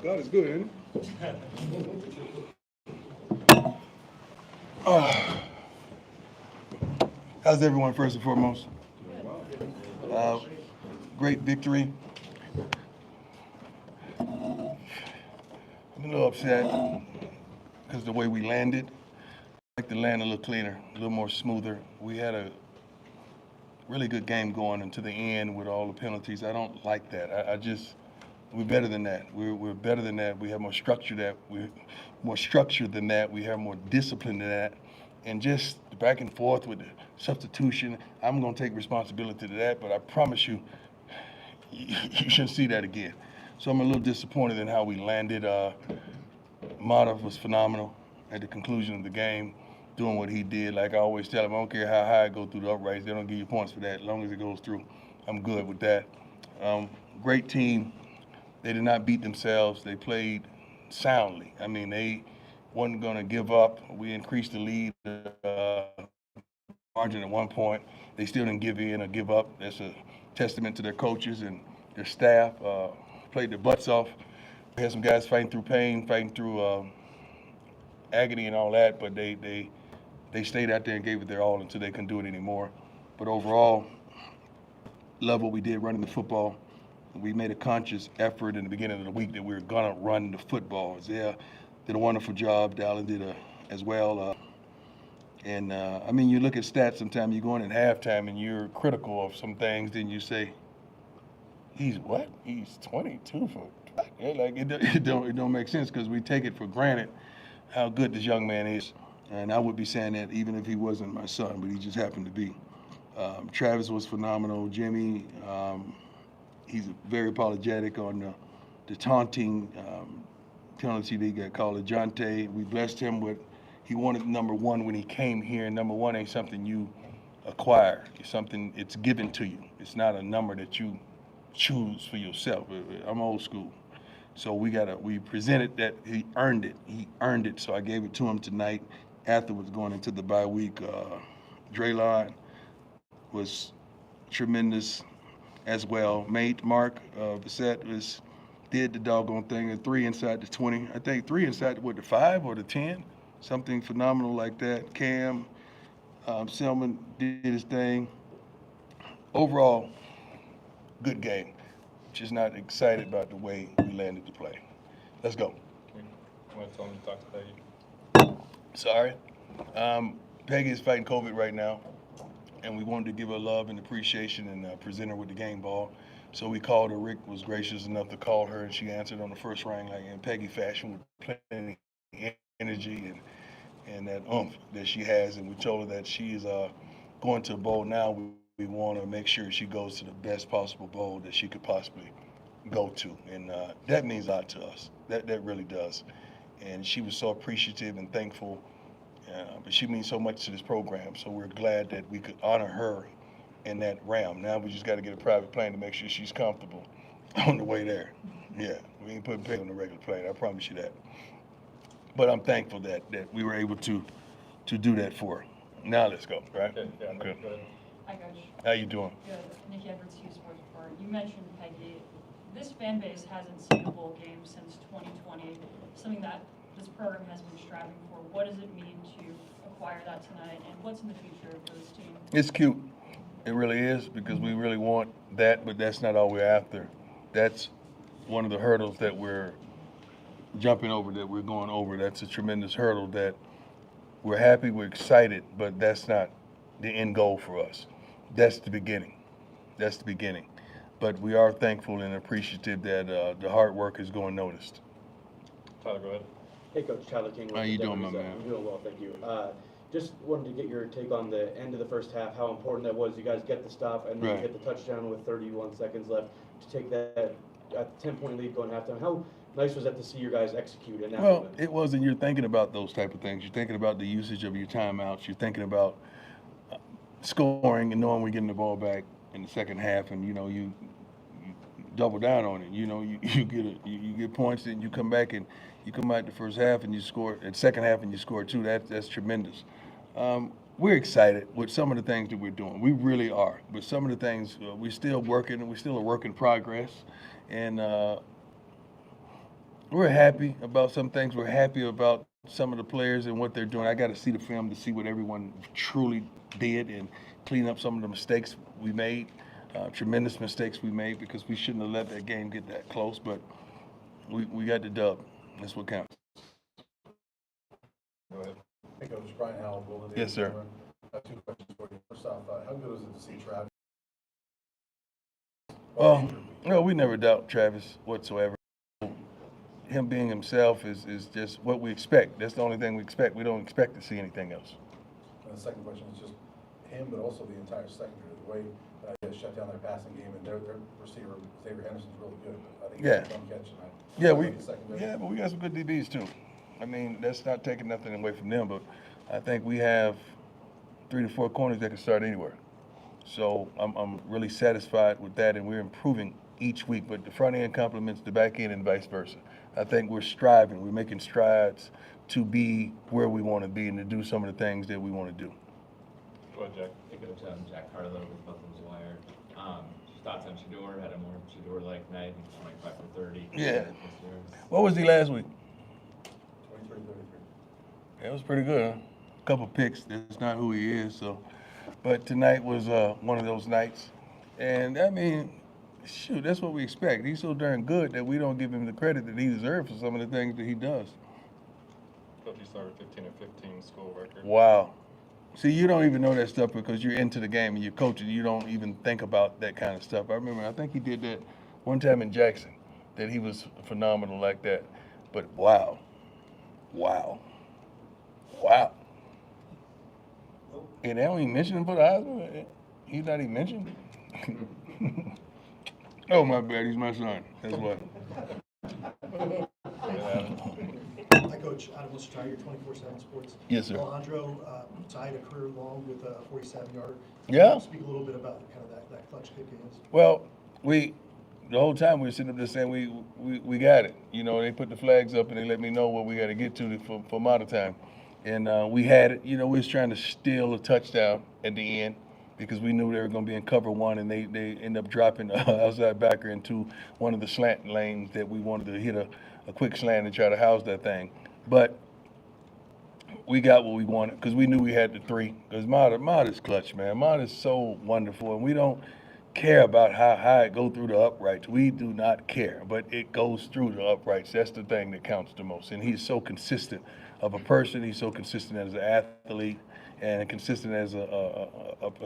God is good, isn't how's everyone, first and foremost? Uh, Great victory. I'm a little upset because the way we landed. I'd like to land a little cleaner, a little more smoother. We had a really good game going into the end with all the penalties. I don't like that. We're better than that. We're better than that. We have more structure that we're more structured than that. We have more discipline than that. And just the back and forth with the substitution, I'm going to take responsibility to that, but I promise you, you shouldn't see that again. So I'm a little disappointed in how we landed. Mata was phenomenal at the conclusion of the game, doing what he did. Like I always tell him, I don't care how high it goes through the uprights. They don't give you points for that. As long as it goes through, I'm good with that. Great team. They did not beat themselves. They played soundly. I mean, they wasn't going to give up. We increased the lead margin at one point. They still didn't give in or give up. That's a testament to their coaches and their staff. Played their butts off. We had some guys fighting through pain, fighting through agony and all that, but they stayed out there and gave it their all until they couldn't do it anymore. But overall, love what we did running the football. We made a conscious effort in the beginning of the week that we were gonna run the football. Isaiah did a wonderful job. Dallin did as well. I mean, you look at stats. Sometimes you go in at halftime and you're critical of some things. Then you say, "He's what? He's 22 for." Yeah, like it don't make sense because we take it for granted how good this young man is. And I would be saying that even if he wasn't my son, but he just happened to be. Travis was phenomenal. Jimmy, he's very apologetic on the taunting penalty they got called. Ajante, we blessed him with, he wanted number one when he came here. And number one ain't something you acquire. It's something, it's given to you. It's not a number that you choose for yourself. I'm old school. So we presented that he earned it. He earned it. So I gave it to him tonight. Afterwards, going into the bye week, Draylon was tremendous as well. Mate Mark Bissett did the doggone thing. And 3 inside the 20. I think 3 inside the 5 or the 10, something phenomenal like that. Cam Selman did his thing. Overall, good game. Just not excited about the way we landed the play. Let's go. You want to tell me to talk to Peggy? Sorry. Peggy is fighting COVID right now, and we wanted to give her love and appreciation and present her with the game ball. So we called her. Rick was gracious enough to call her, and she answered on the first ring, like in Peggy fashion, with plenty energy and that oomph that she has. And we told her that she is going to a bowl now. We want to make sure she goes to the best possible bowl that she could possibly go to. And that means a lot to us. That really does. And she was so appreciative and thankful. But she means so much to this program. So we're glad that we could honor her in that realm. Now we just got to get a private plane to make sure she's comfortable on the way there. Yeah, we ain't putting pay on the regular plane. I promise you that. But I'm thankful that we were able to do that for her. Now let's go, right? Yeah, Okay. go ahead. Hi, Coach. How you doing? Good. Nikki Edwards, Hughes Sports Report. You mentioned Peggy. This fan base hasn't seen a bowl game since 2020, something that this program has been striving for. What does it mean to acquire that tonight, and what's in the future for this team? It's cute. It really is, because we really want that, but that's not all we're after. That's one of the hurdles that we're jumping over, that we're going over. That's a tremendous hurdle that we're happy, we're excited, but that's not the end goal for us. That's the beginning. That's the beginning. But we are thankful and appreciative that the hard work is going noticed. Tyler, go ahead. Hey, Coach. Tyler King. How you doing, my Denver man? I'm doing well, thank you. Just wanted to get your take on the end of the first half, how important that was. You guys get the stop and then Right. get the touchdown with 31 seconds left to take that 10-point lead going halftime. How nice was that to see your guys execute in that Well, moment? it wasn't. You're thinking about those type of things. You're thinking about the usage of your timeouts. You're thinking about scoring and knowing we're getting the ball back in the second half, and you double down on it. You get points, and you come back and you come out the first half and you score at second half and you score two. That's tremendous. We're excited with some of the things that we're doing. We really are. But some of the things we're still working, and we're still a work in progress. And We're happy about some things. We're happy about some of the players and what they're doing. I got to see the film to see what everyone truly did and clean up some of the mistakes we made, tremendous mistakes we made because we shouldn't have let that game get that close. But we got the dub. That's what counts. Go ahead. Hey, Coach, Brian Howell, Golden Yes, sir. I have 2 questions for you. First off, how good was it to see Travis? No, we never doubt Travis whatsoever. Him being himself is just what we expect. That's the only thing we expect. We don't expect to see anything else. And the second question is just him, but also the entire secondary, the way they shut down their passing game, and their receiver, Xavier Henderson's really good. I think Yeah. he's a fun catch tonight. Yeah, The secondary. but we got some good DBs too. I mean, that's not taking nothing away from them, but I think we have 3 to 4 corners that can start anywhere. So I'm really satisfied with that, and we're improving each week. But the front end complements the back end and vice versa. I think we're striving, we're making strides to be where we want to be and to do some of the things that we want to do. Go ahead, Jack. Hey, Coach, Jack Harlow with Buffalo's Wire. Just thoughts on Shador? Had a more Shador-like night, 25 for 30. Yeah. What was he last week? 23-33. It was pretty good, huh? Couple picks. That's not who he is. So, but tonight was one of those nights, and I mean, shoot, that's what we expect. He's so darn good that we don't give him the credit that he deserves for some of the things that he does. Coach, you started 15 and 15 school record. Wow. See, you don't even know that stuff because you're into the game and you're coaching. You don't even think about that kind of stuff. I remember, I think he did that one time in Jackson, that he was phenomenal like that. But wow. And they don't even mention him for the Heisman? He's not even mentioned? Oh, my bad. He's my son. That's what. Hi, Coach. Adam Wilshire, your 24/7 Sports. Yes, sir. Alejandro tied a career long with a 47-yarder. Yeah. Speak a little bit about kind of that clutch kick it is. Well, the whole time we were sitting up there saying we got it. You know, they put the flags up and they let me know what we got to get to for model time. And we had it. You know, we was trying to steal a touchdown at the end because we knew they were going to be in cover one, and they ended up dropping the outside backer into one of the slant lanes that we wanted to hit a quick slant and try to house that thing. But we got what we wanted because we knew we had the 3. Because Mod is clutch, man. Mod is so wonderful, and we don't care about how high it go through the uprights. We do not care, but it goes through the uprights. That's the thing that counts the most. And he's so consistent of a person. He's so consistent as an athlete and consistent as a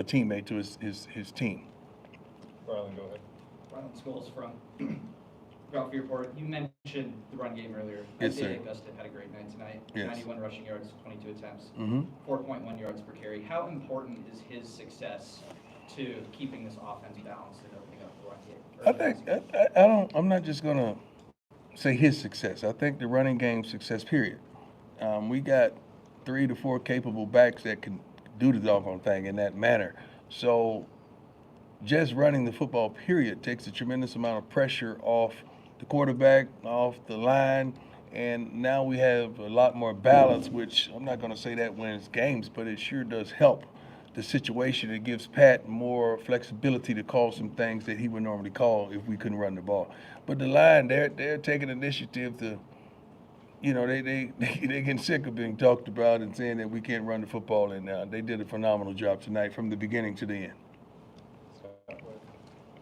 teammate to his team. Rylan, go ahead. Rylan Scholes from Ralph Report. You mentioned the run game earlier. Yes, sir. Isaiah Augusta had a great night tonight. Yes. 91 rushing yards, 22 attempts, Mm-hmm. 4.1 yards per carry. How important is his success to keeping this offense balanced and opening up the run game? I think I'm not just gonna say his success. I think the running game success. Period. We got 3 to 4 capable backs that can do the doggone thing in that manner. So just running the football, period, takes a tremendous amount of pressure off the quarterback, off the line, and now we have a lot more balance, which I'm not going to say that wins games, but it sure does help the situation. It gives Pat more flexibility to call some things that he would normally call if we couldn't run the ball. But the line, they're taking initiative to, you know, they getting sick of being talked about and saying that we can't run the football, and they did a phenomenal job tonight from the beginning to the end. Scott, go ahead.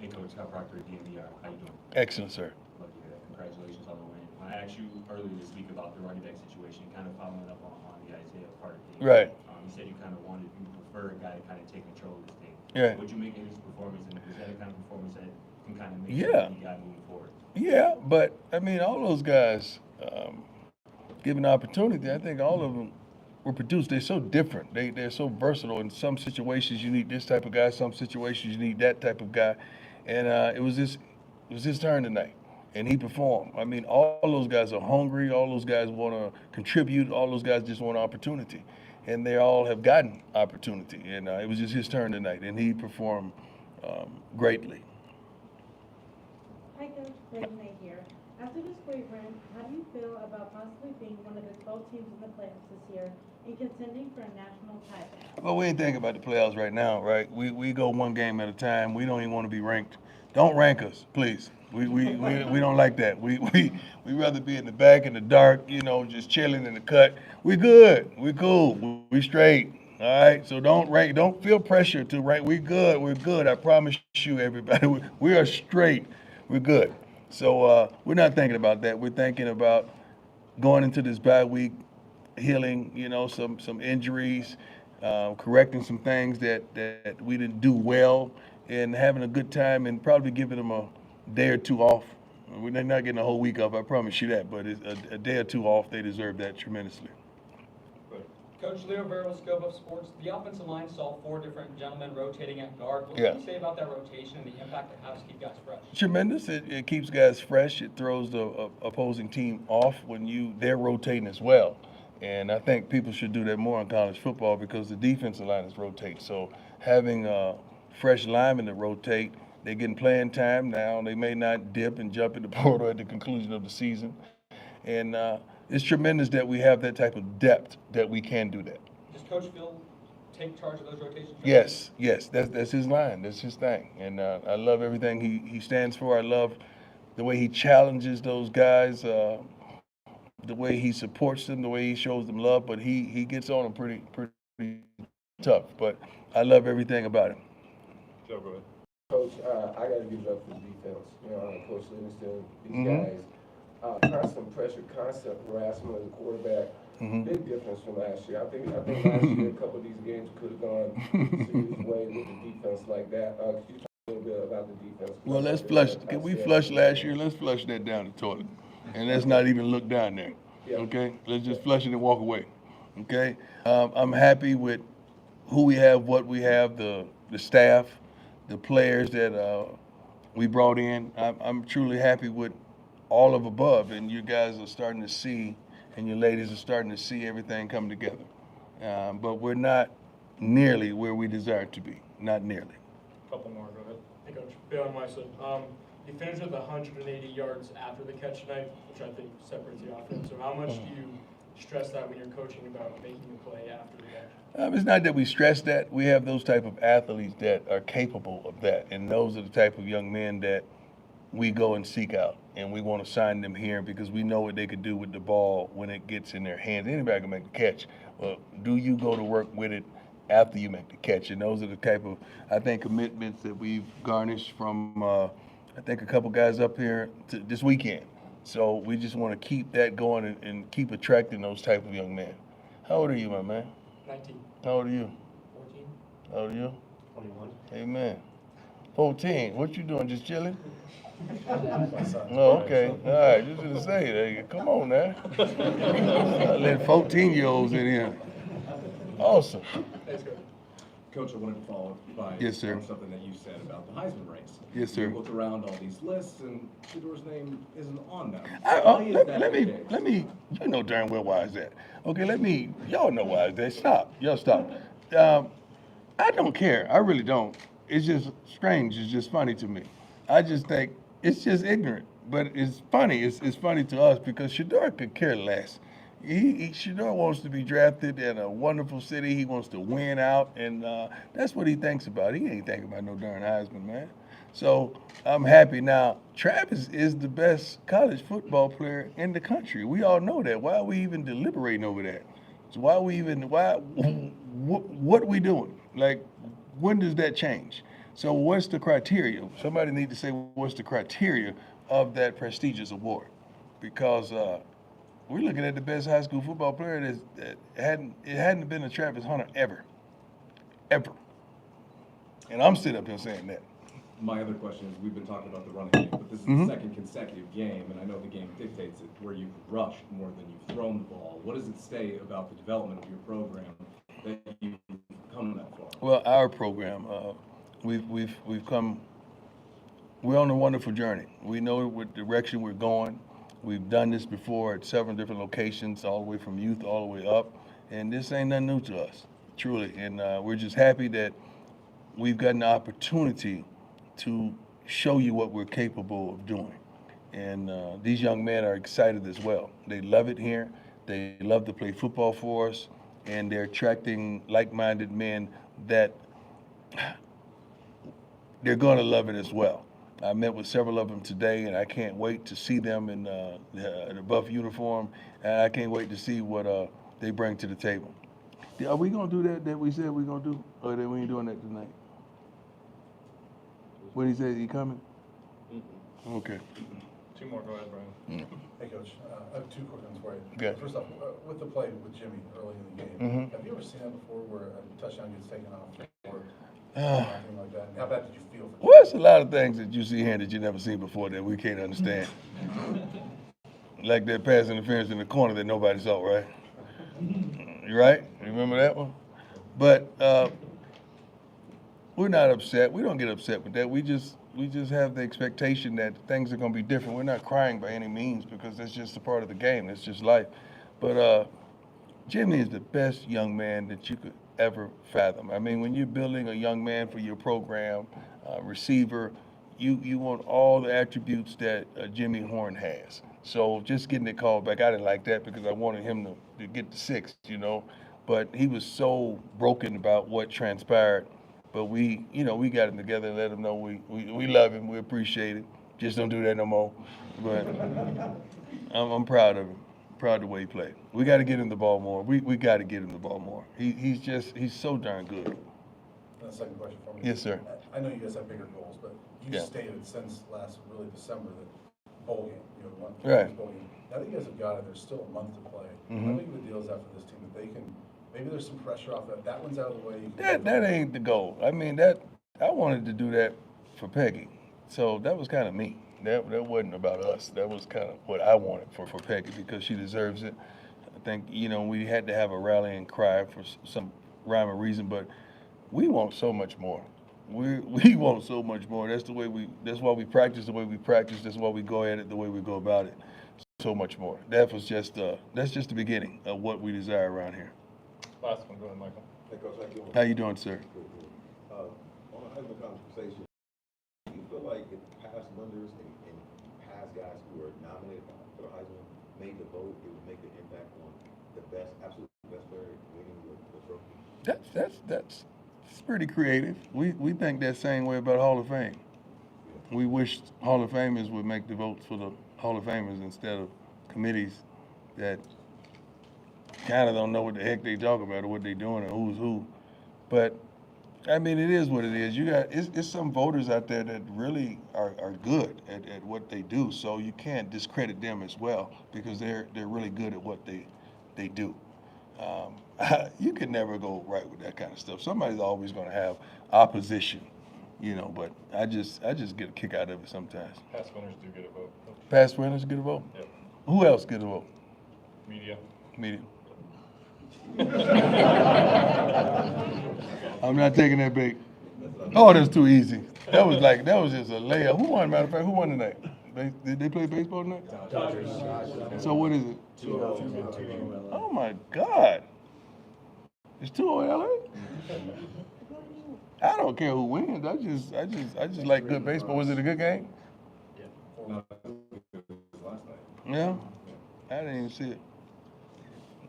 Hey, Coach, Scott Proctor, DNVR. How you doing? Excellent, sir. Love to hear that. Congratulations on the win. I asked you earlier this week about the running back situation, kind of following up on the Isaiah part of things. Right. You said you kind of prefer a guy to kind of take control of this thing. Yeah. What you make of his performance, and is that a kind of performance that can kind of make Yeah. the guy moving forward? Yeah, but I mean, all those guys, given the opportunity, I think all of them were produced. They're so different. They're so versatile. In some situations, you need this type of guy. Some situations, you need that type of guy. And it was his turn tonight, and he performed. I mean, all those guys are hungry. All those guys want to contribute. All those guys just want opportunity, and they all have gotten opportunity. And it was just his turn tonight, and he performed greatly. Hi, Coach. Regina here. After this great run, how do you feel about possibly being one of the 12 teams in the playoffs this year and contending for a national title? Well, we ain't thinking about the playoffs right now, right? We go one game at a time. We don't even want to be ranked. Don't rank us, please. We don't like that. We rather be in the back in the dark, you know, just chilling in the cut. We good. We cool. We straight. All right. So don't feel pressure to rank. We good. We're good. I promise you, everybody. We are straight. We're good. So we're not thinking about that. We're thinking about going into this bye week, healing, you know, some injuries, correcting some things that we didn't do well, and having a good time, and probably giving them a day or two off. We're not getting a whole week off, I promise you that, but a day or two off, they deserve that tremendously. Coach Leo Vera with Scope of Sports. The offensive line saw 4 different gentlemen rotating at guard. What Yeah. can you say about that rotation and the impact it has to keep guys fresh? Tremendous. It keeps guys fresh. It throws the opposing team off when they're rotating as well. And I think people should do that more in college football because the defensive line is rotating. So having fresh linemen to rotate, they're getting playing time now. They may not dip and jump in the portal at the conclusion of the season. And it's tremendous that we have that type of depth that we can do that. Does Coach Phil take charge of those rotations? Yes, that's his line. That's his thing. And I love everything he stands for. I love the way he challenges those guys, the way he supports them, the way he shows them love. But he gets on them pretty tough. But I love everything about him. Joe, go ahead. Coach, I got to give it up for the defense. You know, Coach Livingston, these Mhm. guys, constant pressure, constant harassment of the quarterback. Big difference from last year. I think last year a couple of these games could have gone serious way with the defense like that. Could you talk a little bit about the defense? Well, let's flush. Can we flush last year? Let's flush that down the toilet, and let's not even look down there. Yeah. Okay? Let's just flush it and walk away. Okay? I'm happy with who we have, what we have, the staff, the players that we brought in. I'm truly happy with all of above, and you guys are starting to see, and your ladies are starting to see everything come together. But we're not nearly where we desire to be. Not nearly. Couple more, go ahead. Hey, Coach. Bailey Meisel. You finished with 180 yards after the catch tonight, which I think separates the offense. So how much do you stress that when you're coaching about making the play after the catch? It's not that we stress that. We have those type of athletes that are capable of that, and those are the type of young men that we go and seek out, and we want to sign them here because we know what they could do with the ball when it gets in their hands. Anybody can make the catch. Well, do you go to work with it after you make the catch? And those are the type of, I think, commitments that we've garnished from, I think, a couple guys up here this weekend. So we just want to keep that going and keep attracting those type of young men. How old are you, my man? 19. How old are you? 14. How old are you? 21. Amen. 14. What you doing? Just chilling? My son. Oh, okay. All right. Just gonna say, come on now. Let 14-year-olds in here. Awesome. Thanks, Coach. Coach, I wanted to follow up by Yes, sir. on something that you said about the Heisman race. Yes, sir. You looked around all these lists, and Shador's name isn't on them. Let Why is me, you know darn well why is that. Okay, y'all know why is that. Stop. Y'all stop. I don't care. I really don't. It's just strange. It's just funny to me. I just think it's just ignorant. But it's funny. It's funny to us because Shador could care less. Shador wants to be drafted in a wonderful city. He wants to win out, and that's what he thinks about. He ain't thinking about no darn Heisman, man. So I'm happy now. Travis is the best college football player in the country. We all know that. Why are we even deliberating over that? So what we doing? Like, when does that change? So what's the criteria? Somebody need to say what's the criteria of that prestigious award, because we're looking at the best high school football player that hadn't been a Travis Hunter ever. And I'm sitting up here saying that. My other question is, we've been talking about the running game, but this is the second consecutive game, and I know the game dictates it, where you've rushed more than you've thrown the ball. What does it say about the development of your program that you've come that far? Well, our program, we've come. We're on a wonderful journey. We know what direction we're going. We've done this before at several different locations, all the way from youth all the way up, and this ain't nothing new to us, truly. And we're just happy that we've gotten the opportunity to show you what we're capable of doing. And these young men are excited as well. They love it here. They love to play football for us, and they're attracting like-minded men that they're going to love it as well. I met with several of them today, and I can't wait to see them in the buff uniform, and I can't wait to see what they bring to the table. Are we gonna do that we said we gonna do, or that we ain't doing that tonight? What he said, he coming? Okay. Two more, go ahead, Brian. Hey, Coach, I have two quick ones for you. Okay. First off, with the play with Jimmy early in the game, have you ever seen that before where a touchdown gets taken off or anything like that? And how bad did you feel for Well, it's a lot of things that you see here that you never seen before that we can't understand. Like that pass interference in the corner that nobody saw, right? You right? Remember that one? But we're not upset. We don't get upset with that. We just have the expectation that things are going to be different. We're not crying by any means because that's just a part of the game. That's just life. But Jimmy is the best young man that you could ever fathom. I mean, when you're building a young man for your program, receiver, you want all the attributes that Jimmy Horn has. So just getting the call back, I didn't like that because I wanted him to get the 6, you know. But he was so broken about what transpired. But we got him together and let him know we love him, we appreciate it. Just don't do that no more. But I'm proud of him, proud of the way he played. We got to get him the ball more. We got to get him the ball more. He's so darn good. And the second question for me. Yes, sir. I know you guys have bigger goals, but you Yeah. stated since last really December that bowl game, one Right. bowl game. Now that you guys have got it, there's still a month to play. How big of a deal is that for this team that they can? Maybe there's some pressure off that. That one's out of the way. You can That ain't the goal. I mean, I wanted to do that for Peggy. So that was kind of me. That wasn't about us. That was kind of what I wanted for Peggy because she deserves it. I think, we had to have a rallying cry for some rhyme or reason, but we want so much more. We want so much more. That's why we practice the way we practice. That's why we go at it the way we go about it. So much more. That's just the beginning of what we desire around here. Last one, go ahead, Michael. Hey, Coach, how you doing? How you doing, sir? On a Heisman conversation, do you feel like if past winners and past guys who were nominated for the Heisman made the vote, it would make an impact on the absolute best player winning the trophy? That's pretty creative. We think that same way about Hall of Fame. We wish Hall of Famers would make the votes for the Hall of Famers instead of committees that kind of don't know what the heck they talk about or what they doing or who's who. But I mean, it is what it is. It's some voters out there that really are good at what they do. So you can't discredit them as well because they're really good at what they do. You can never go right with that kind of stuff. Somebody's always going to have opposition, but I just get a kick out of it sometimes. Past winners do get a vote. Past winners get a vote? Yep. Who else get a vote? Media. I'm not taking that bait. Oh, that's too easy. That was just a layup. Who won, matter of fact? Who won tonight? Did they play baseball tonight? Dodgers. So what is it? 2-0. Oh my God. It's 2-0 LA? I don't care who wins. I just like good baseball. Was it a good game? Yeah? I didn't even see it.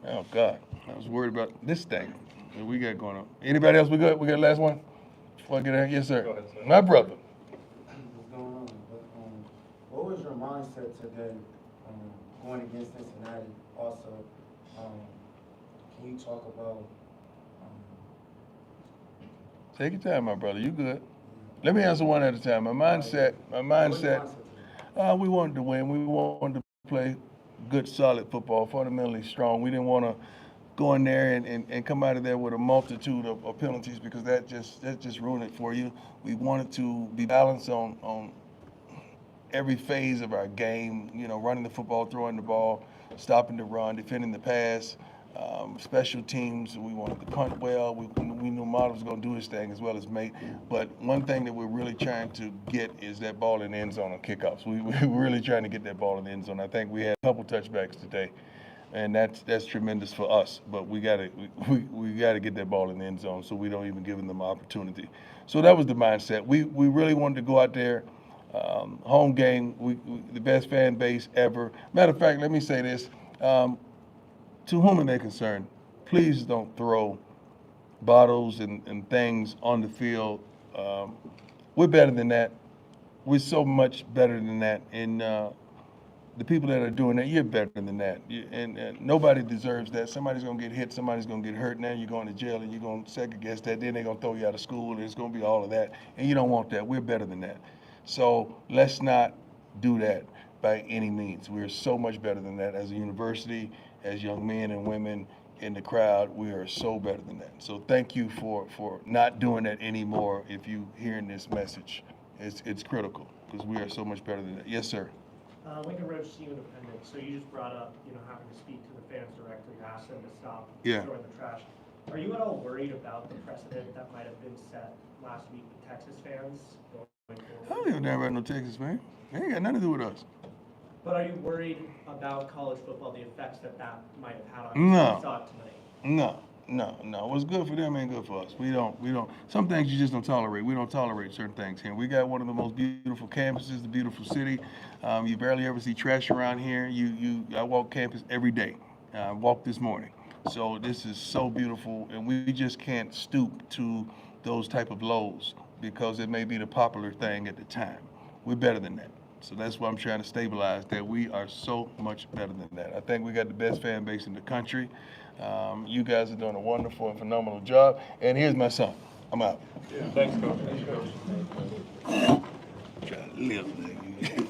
Oh God. I was worried about this thing that we got going on. Anybody else we good? We got the last one? Before I get out? Yes, sir. Go ahead, sir. My brother. What's going on? What was your mindset today going against Cincinnati? Also, can you talk about Take your time, my brother. You good. Let me answer one at a time. My mindset, we wanted to win. We wanted to play good, solid football, fundamentally strong. We didn't want to go in there and come out of there with a multitude of penalties because that just ruined it for you. We wanted to be balanced on every phase of our game, running the football, throwing the ball, stopping the run, defending the pass, special teams. We wanted to punt well. We knew Mott was going to do his thing as well as Mate. But one thing that we're really trying to get is that ball in the end zone on kickoffs. We're really trying to get that ball in the end zone. I think we had a couple touchbacks today, and that's tremendous for us. But we gotta get that ball in the end zone so we don't even give them the opportunity. So that was the mindset. We really wanted to go out there. Home game, the best fan base ever. Matter of fact, let me say this. To whom it may concern, please don't throw bottles and things on the field. We're better than that. we're so much better than that. And the people that are doing that, you're better than that. And nobody deserves that. Somebody's gonna get hit, somebody's gonna get hurt. Now you're going to jail and you're gonna second guess that. Then they're gonna throw you out of school and it's gonna be all of that. And you don't want that. We're better than that. So let's not do that by any means. We're so much better than that as a university, as young men and women in the crowd. We are so better than that. So thank you for not doing that anymore. If you hearing this message, it's critical because we are so much better than that. Yes, sir. Lincoln Road, CU Independent, so you just brought up, having to speak to the fans directly, ask them to stop Yeah. throwing the trash. Are you at all worried about the precedent that might have been set last week with Texas fans going I forward? don't give a damn about no Texas, man. They ain't got nothing to do with us. But are you worried about college football, the effects that might have had on you? No. We saw it tonight. No. What's good for them ain't good for us. We don't. Some things you just don't tolerate. We don't tolerate certain things here. We got one of the most beautiful campuses, the beautiful city. You barely ever see trash around here. I walk campus every day. I walked this morning. So this is so beautiful, and we just can't stoop to those type of lows because it may be the popular thing at the time. We're better than that. So that's why I'm trying to stabilize that we are so much better than that. I think we got the best fan base in the country. You guys are doing a wonderful and phenomenal job. And here's my son. I'm out. Thanks, Coach. Trying to live, man.